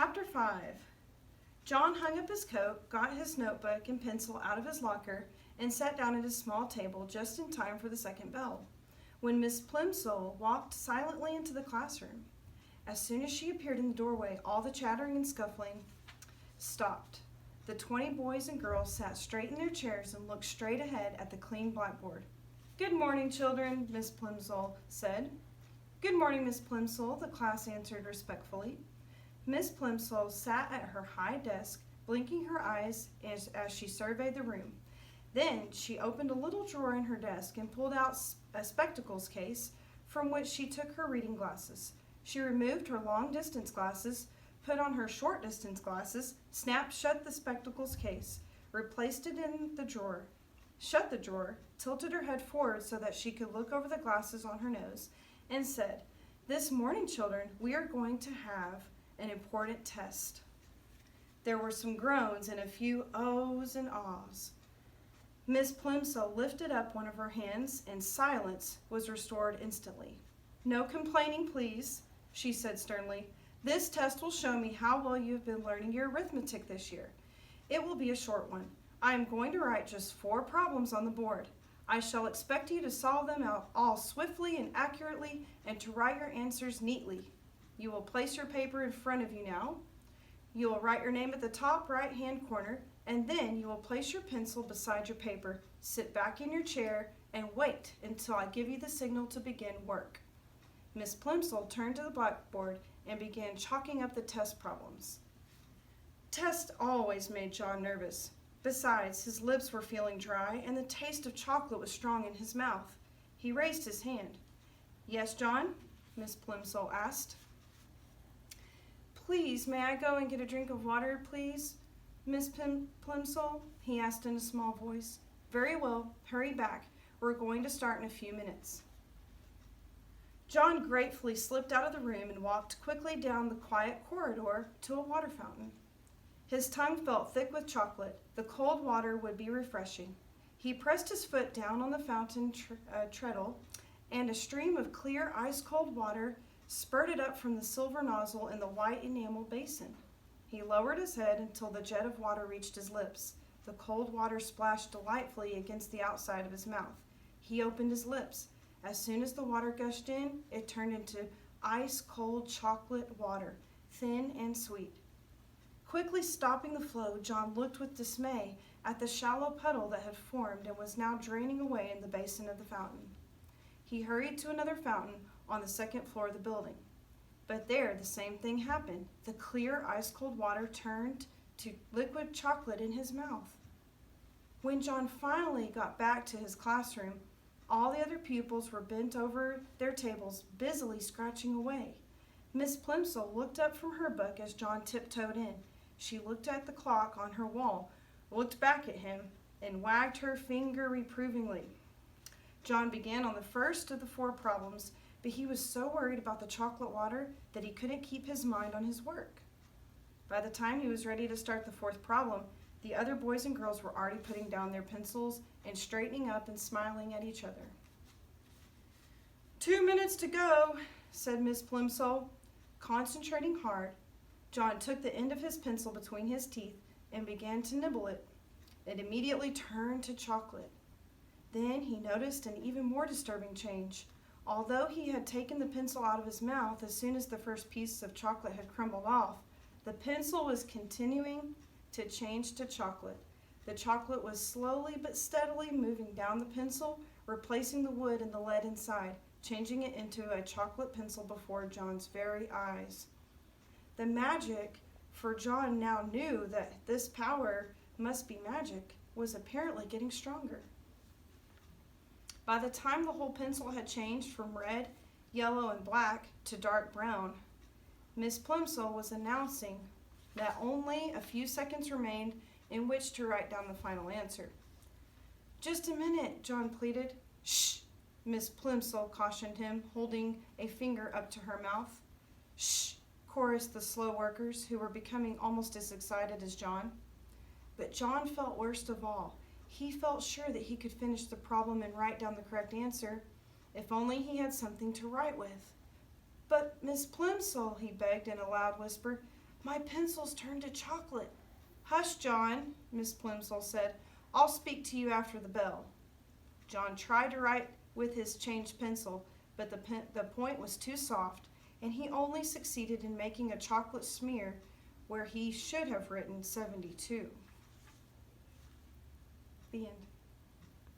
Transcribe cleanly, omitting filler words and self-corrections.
Chapter 5. John hung up his coat, got his notebook and pencil out of his locker, and sat down at his small table just in time for the second bell, when Miss Plimsoll walked silently into the classroom. As soon as she appeared in the doorway, all the chattering and scuffling stopped. The 20 boys and girls sat straight in their chairs and looked straight ahead at the clean blackboard. "Good morning, children," Miss Plimsoll said. "Good morning, Miss Plimsoll," the class answered respectfully. Miss Plimsoll sat at her high desk, blinking her eyes as she surveyed the room. Then she opened a little drawer in her desk and pulled out a spectacles case from which she took her reading glasses. She removed her long-distance glasses, put on her short-distance glasses, snapped shut the spectacles case, replaced it in the drawer, shut the drawer, tilted her head forward so that she could look over the glasses on her nose, and said, "This morning, children, we are going to have an important test." There were some groans and a few ohs and ahs. Miss Plimsoll lifted up one of her hands, and silence was restored instantly. "No complaining, please," she said sternly. "This test will show me how well you have been learning your arithmetic this year. It will be a short one. I am going to write just 4 problems on the board. I shall expect you to solve them out all swiftly and accurately, and to write your answers neatly. You will place your paper in front of you now. You will write your name at the top right-hand corner, and then you will place your pencil beside your paper, sit back in your chair, and wait until I give you the signal to begin work." Miss Plimsoll turned to the blackboard and began chalking up the test problems. Tests always made John nervous. Besides, his lips were feeling dry, and the taste of chocolate was strong in his mouth. He raised his hand. "Yes, John?" Miss Plimsoll asked. "Please, may I go and get a drink of water, please, Miss Plimsoll?" he asked in a small voice. "Very well, hurry back. We're going to start in a few minutes." John gratefully slipped out of the room and walked quickly down the quiet corridor to a water fountain. His tongue felt thick with chocolate. The cold water would be refreshing. He pressed his foot down on the fountain treadle, and a stream of clear, ice-cold water spurted up from the silver nozzle in the white enamel basin. He lowered his head until the jet of water reached his lips. The cold water splashed delightfully against the outside of his mouth. He opened his lips. As soon as the water gushed in, it turned into ice-cold chocolate water, thin and sweet. Quickly stopping the flow, John looked with dismay at the shallow puddle that had formed and was now draining away in the basin of the fountain. He hurried to another fountain on the second floor of the building. But there the same thing happened. The clear, ice-cold water turned to liquid chocolate in his mouth. When John finally got back to his classroom, all the other pupils were bent over their tables, busily scratching away. Miss Plimsoll looked up from her book as John tiptoed in. She looked at the clock on her wall, looked back at him, and wagged her finger reprovingly. John began on the first of the 4 problems, but he was so worried about the chocolate water that he couldn't keep his mind on his work. By the time he was ready to start the 4th problem, the other boys and girls were already putting down their pencils and straightening up and smiling at each other. 2 minutes to go," said Miss Plimsoll. Concentrating hard, John took the end of his pencil between his teeth and began to nibble it. It immediately turned to chocolate. Then he noticed an even more disturbing change. Although he had taken the pencil out of his mouth as soon as the first piece of chocolate had crumbled off, the pencil was continuing to change to chocolate. The chocolate was slowly but steadily moving down the pencil, replacing the wood and the lead inside, changing it into a chocolate pencil before John's very eyes. The magic, for John now knew that this power must be magic, was apparently getting stronger. By the time the whole pencil had changed from red, yellow, and black to dark brown, Miss Plimsoll was announcing that only a few seconds remained in which to write down the final answer. "Just a minute," John pleaded. "Shh," Miss Plimsoll cautioned him, holding a finger up to her mouth. "Shh," chorused the slow workers, who were becoming almost as excited as John. But John felt worst of all. He felt sure that he could finish the problem and write down the correct answer, if only he had something to write with. "But, Miss Plimsoll," he begged in a loud whisper, My pencil's turned to chocolate. Hush, John, Miss Plimsoll said. I'll speak to you after the bell. John tried to write with his changed pencil, but the point was too soft, and he only succeeded in making a chocolate smear where he should have written 72. The end.